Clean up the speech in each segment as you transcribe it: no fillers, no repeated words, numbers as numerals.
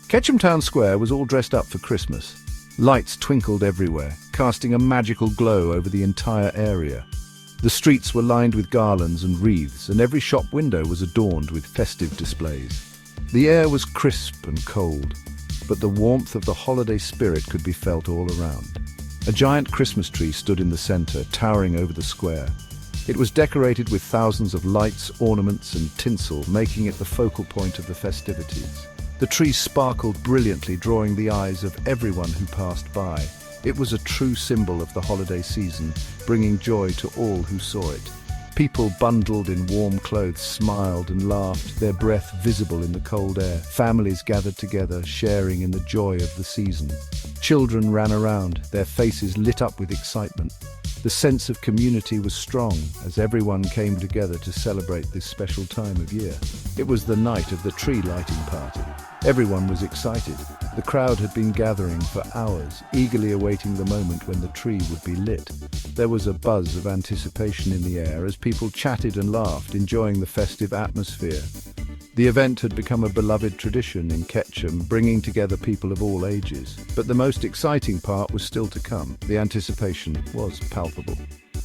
Ketchum Town Square was all dressed up for Christmas. Lights twinkled everywhere, casting a magical glow over the entire area. The streets were lined with garlands and wreaths, and every shop window was adorned with festive displays. The air was crisp and cold, but the warmth of the holiday spirit could be felt all around. A giant Christmas tree stood in the center, towering over the square. It was decorated with thousands of lights, ornaments, and tinsel, making it the focal point of the festivities. The tree sparkled brilliantly, drawing the eyes of everyone who passed by. It was a true symbol of the holiday season, bringing joy to all who saw it. People bundled in warm clothes smiled and laughed, their breath visible in the cold air. Families gathered together, sharing in the joy of the season. Children ran around, their faces lit up with excitement. The sense of community was strong as everyone came together to celebrate this special time of year. It was the night of the tree lighting party. Everyone was excited. The crowd had been gathering for hours, eagerly awaiting the moment when the tree would be lit. There was a buzz of anticipation in the air as people chatted and laughed, enjoying the festive atmosphere. The event had become a beloved tradition in Ketchum, bringing together people of all ages. But the most exciting part was still to come. The anticipation was palpable,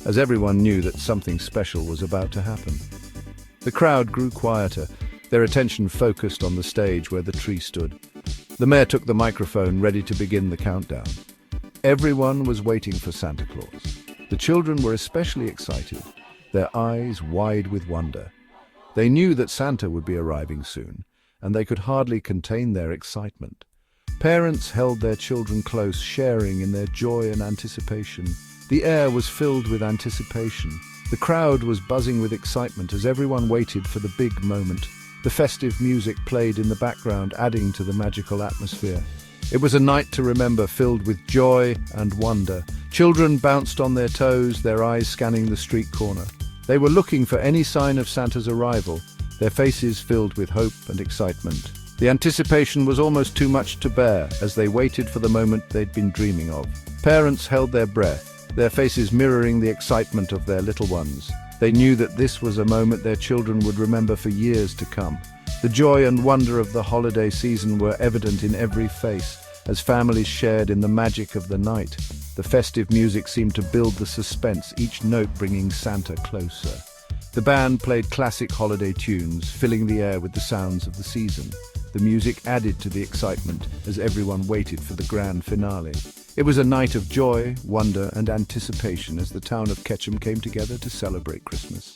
as everyone knew that something special was about to happen. The crowd grew quieter, their attention focused on the stage where the tree stood. The mayor took the microphone, ready to begin the countdown. Everyone was waiting for Santa Claus. The children were especially excited, their eyes wide with wonder. They knew that Santa would be arriving soon, and they could hardly contain their excitement. Parents held their children close, sharing in their joy and anticipation. The air was filled with anticipation. The crowd was buzzing with excitement as everyone waited for the big moment. The festive music played in the background, adding to the magical atmosphere. It was a night to remember, filled with joy and wonder. Children bounced on their toes, their eyes scanning the street corner. They were looking for any sign of Santa's arrival, their faces filled with hope and excitement. The anticipation was almost too much to bear as they waited for the moment they'd been dreaming of. Parents held their breath, their faces mirroring the excitement of their little ones. They knew that this was a moment their children would remember for years to come. The joy and wonder of the holiday season were evident in every face as families shared in the magic of the night. The festive music seemed to build the suspense, each note bringing Santa closer. The band played classic holiday tunes, filling the air with the sounds of the season. The music added to the excitement as everyone waited for the grand finale. It was a night of joy, wonder, and anticipation as the town of Ketchum came together to celebrate Christmas.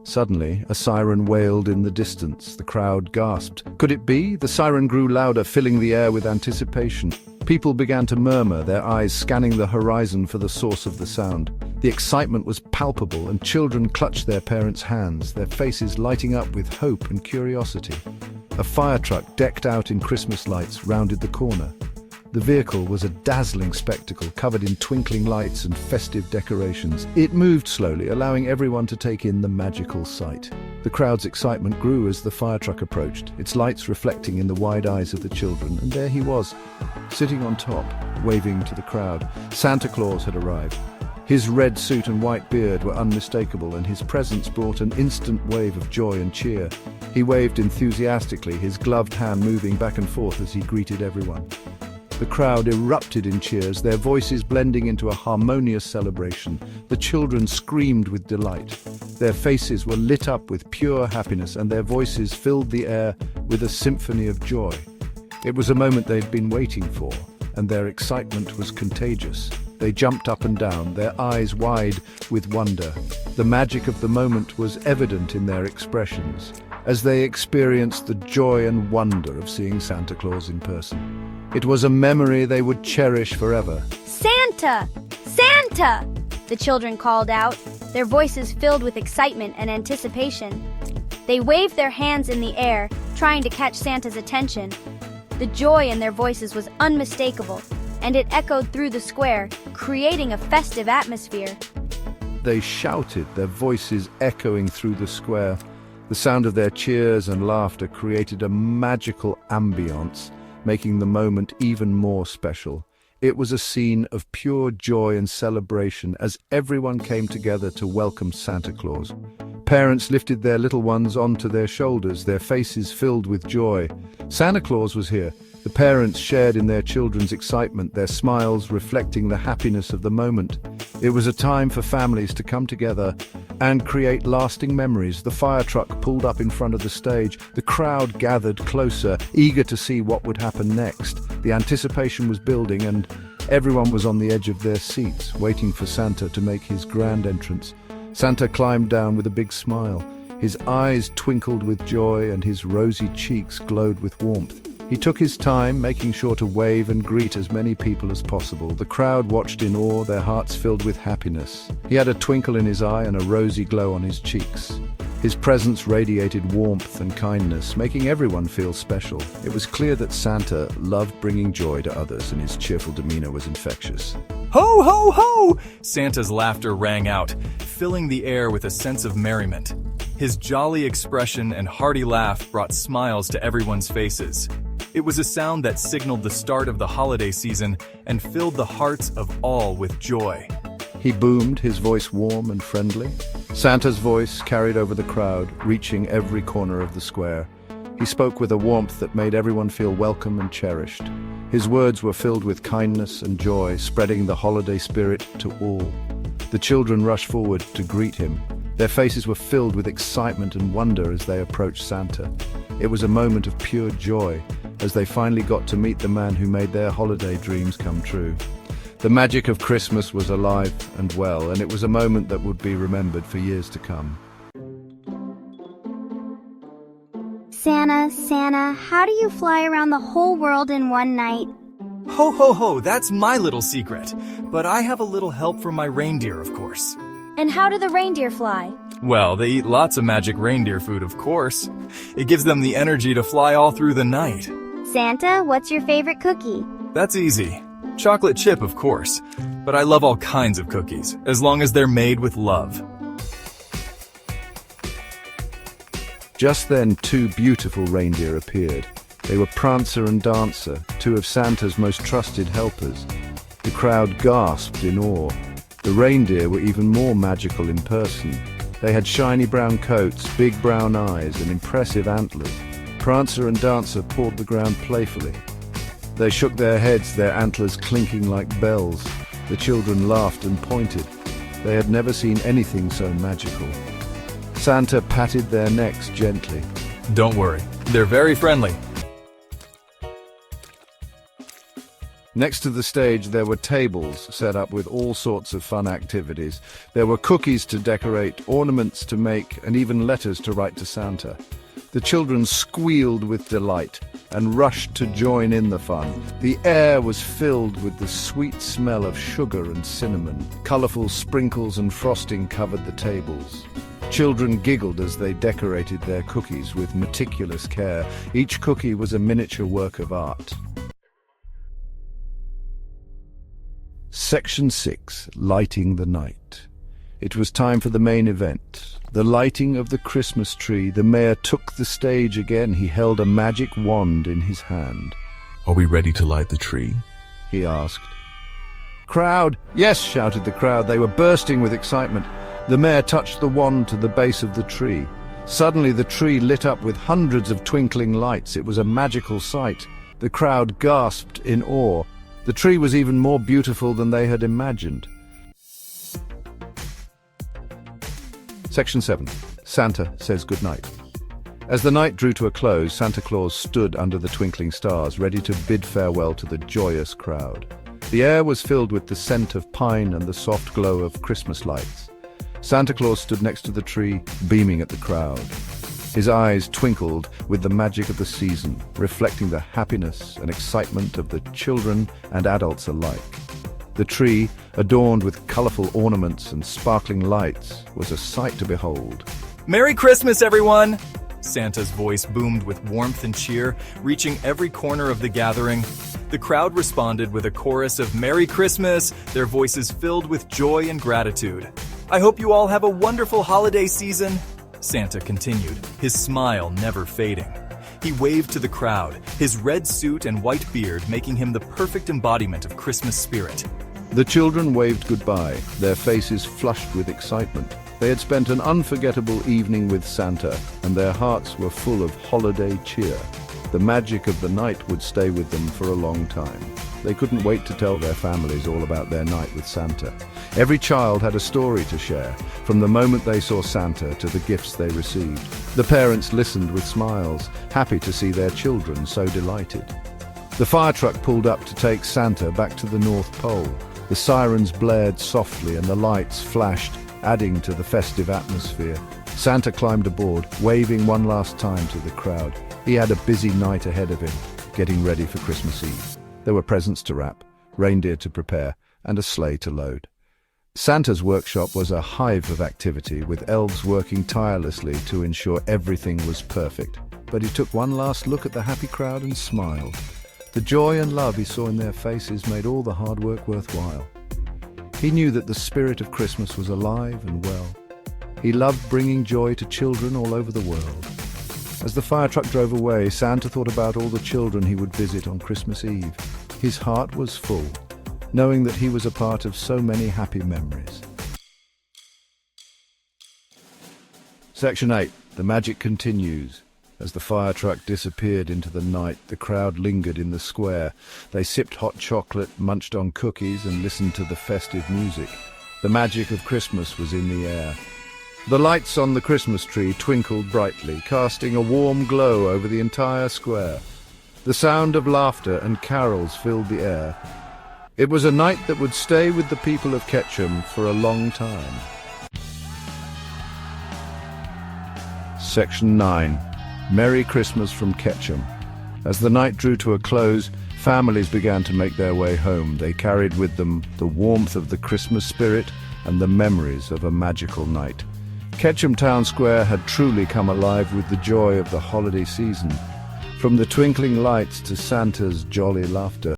Suddenly, a siren wailed in the distance. The crowd gasped. Could it be? The siren grew louder, filling the air with anticipation. People began to murmur, their eyes scanning the horizon for the source of the sound. The excitement was palpable, and children clutched their parents' hands, their faces lighting up with hope and curiosity. A fire truck decked out in Christmas lights rounded the corner. The vehicle was a dazzling spectacle, covered in twinkling lights and festive decorations. It moved slowly, allowing everyone to take in the magical sight. The crowd's excitement grew as the fire truck approached, its lights reflecting in the wide eyes of the children. And there he was, sitting on top, waving to the crowd. Santa Claus had arrived. His red suit and white beard were unmistakable, and his presence brought an instant wave of joy and cheer. He waved enthusiastically, his gloved hand moving back and forth as he greeted everyone. The crowd erupted in cheers, their voices blending into a harmonious celebration. The children screamed with delight. Their faces were lit up with pure happiness, and their voices filled the air with a symphony of joy. It was a moment they'd been waiting for, and their excitement was contagious. They jumped up and down, their eyes wide with wonder. The magic of the moment was evident in their expressions as they experienced the joy and wonder of seeing Santa Claus in person. It was a memory they would cherish forever. Santa! Santa! The children called out, their voices filled with excitement and anticipation. They waved their hands in the air, trying to catch Santa's attention. The joy in their voices was unmistakable, and it echoed through the square, creating a festive atmosphere. They shouted, their voices echoing through the square. The sound of their cheers and laughter created a magical ambience, making the moment even more special. It was a scene of pure joy and celebration as everyone came together to welcome Santa Claus. Parents lifted their little ones onto their shoulders, their faces filled with joy. Santa Claus was here. The parents shared in their children's excitement, their smiles reflecting the happiness of the moment. It was a time for families to come together and create lasting memories. The fire truck pulled up in front of the stage. The crowd gathered closer, eager to see what would happen next. The anticipation was building, and everyone was on the edge of their seats, waiting for Santa to make his grand entrance. Santa climbed down with a big smile. His eyes twinkled with joy and his rosy cheeks glowed with warmth. He took his time, making sure to wave and greet as many people as possible. The crowd watched in awe, their hearts filled with happiness. He had a twinkle in his eye and a rosy glow on his cheeks. His presence radiated warmth and kindness, making everyone feel special. It was clear that Santa loved bringing joy to others, and his cheerful demeanor was infectious. Ho, ho, ho! Santa's laughter rang out, filling the air with a sense of merriment. His jolly expression and hearty laugh brought smiles to everyone's faces. It was a sound that signaled the start of the holiday season and filled the hearts of all with joy. He boomed, his voice warm and friendly. Santa's voice carried over the crowd, reaching every corner of the square. He spoke with a warmth that made everyone feel welcome and cherished. His words were filled with kindness and joy, spreading the holiday spirit to all. The children rushed forward to greet him. Their faces were filled with excitement and wonder as they approached Santa. It was a moment of pure joy as they finally got to meet the man who made their holiday dreams come true. The magic of Christmas was alive and well, and it was a moment that would be remembered for years to come. Santa, how do you fly around the whole world in one night? Ho, ho, ho, that's my little secret. But I have a little help from my reindeer, of course. And how do the reindeer fly? Well, they eat lots of magic reindeer food, of course. It gives them the energy to fly all through the night. Santa, what's your favorite cookie? That's easy. Chocolate chip, of course. But I love all kinds of cookies, as long as they're made with love. Just then, two beautiful reindeer appeared. They were Prancer and Dancer, two of Santa's most trusted helpers. The crowd gasped in awe. The reindeer were even more magical in person. They had shiny brown coats, big brown eyes, and impressive antlers. Prancer and Dancer pawed the ground playfully. They shook their heads, their antlers clinking like bells. The children laughed and pointed. They had never seen anything so magical. Santa patted their necks gently. Don't worry, they're very friendly. Next to the stage, there were tables set up with all sorts of fun activities. There were cookies to decorate, ornaments to make, and even letters to write to Santa. The children squealed with delight and rushed to join in the fun. The air was filled with the sweet smell of sugar and cinnamon. Colorful sprinkles and frosting covered the tables. Children giggled as they decorated their cookies with meticulous care. Each cookie was a miniature work of art. Section 6. Lighting the Night. It was time for the main event, the lighting of the Christmas tree. The mayor took the stage again. He held a magic wand in his hand. Are we ready to light the tree? He asked. Crowd! Yes, shouted the crowd. They were bursting with excitement. The mayor touched the wand to the base of the tree. Suddenly the tree lit up with hundreds of twinkling lights. It was a magical sight. The crowd gasped in awe. The tree was even more beautiful than they had imagined. Section 7. Santa says goodnight. As the night drew to a close, Santa Claus stood under the twinkling stars, ready to bid farewell to the joyous crowd. The air was filled with the scent of pine and the soft glow of Christmas lights. Santa Claus stood next to the tree, beaming at the crowd. His eyes twinkled with the magic of the season, reflecting the happiness and excitement of the children and adults alike. The tree, adorned with colorful ornaments and sparkling lights, was a sight to behold. Merry Christmas, everyone! Santa's voice boomed with warmth and cheer, reaching every corner of the gathering. The crowd responded with a chorus of Merry Christmas, their voices filled with joy and gratitude. I hope you all have a wonderful holiday season. Santa continued, his smile never fading. He waved to the crowd, his red suit and white beard making him the perfect embodiment of Christmas spirit. The children waved goodbye, their faces flushed with excitement. They had spent an unforgettable evening with Santa, and their hearts were full of holiday cheer. The magic of the night would stay with them for a long time. They couldn't wait to tell their families all about their night with Santa. Every child had a story to share, from the moment they saw Santa to the gifts they received. The parents listened with smiles, happy to see their children so delighted. The fire truck pulled up to take Santa back to the North Pole. The sirens blared softly and the lights flashed, adding to the festive atmosphere. Santa climbed aboard, waving one last time to the crowd. He had a busy night ahead of him, getting ready for Christmas Eve. There were presents to wrap, reindeer to prepare, and a sleigh to load. Santa's workshop was a hive of activity, with elves working tirelessly to ensure everything was perfect. But he took one last look at the happy crowd and smiled. The joy and love he saw in their faces made all the hard work worthwhile. He knew that the spirit of Christmas was alive and well. He loved bringing joy to children all over the world. As the fire truck drove away, Santa thought about all the children he would visit on Christmas Eve. His heart was full, knowing that he was a part of so many happy memories. Section 8. The magic continues. As the fire truck disappeared into the night, the crowd lingered in the square. They sipped hot chocolate, munched on cookies, and listened to the festive music. The magic of Christmas was in the air. The lights on the Christmas tree twinkled brightly, casting a warm glow over the entire square. The sound of laughter and carols filled the air. It was a night that would stay with the people of Ketchum for a long time. Section 9. Merry Christmas from Ketchum. As the night drew to a close, families began to make their way home. They carried with them the warmth of the Christmas spirit and the memories of a magical night. Ketchum Town Square had truly come alive with the joy of the holiday season. From the twinkling lights to Santa's jolly laughter,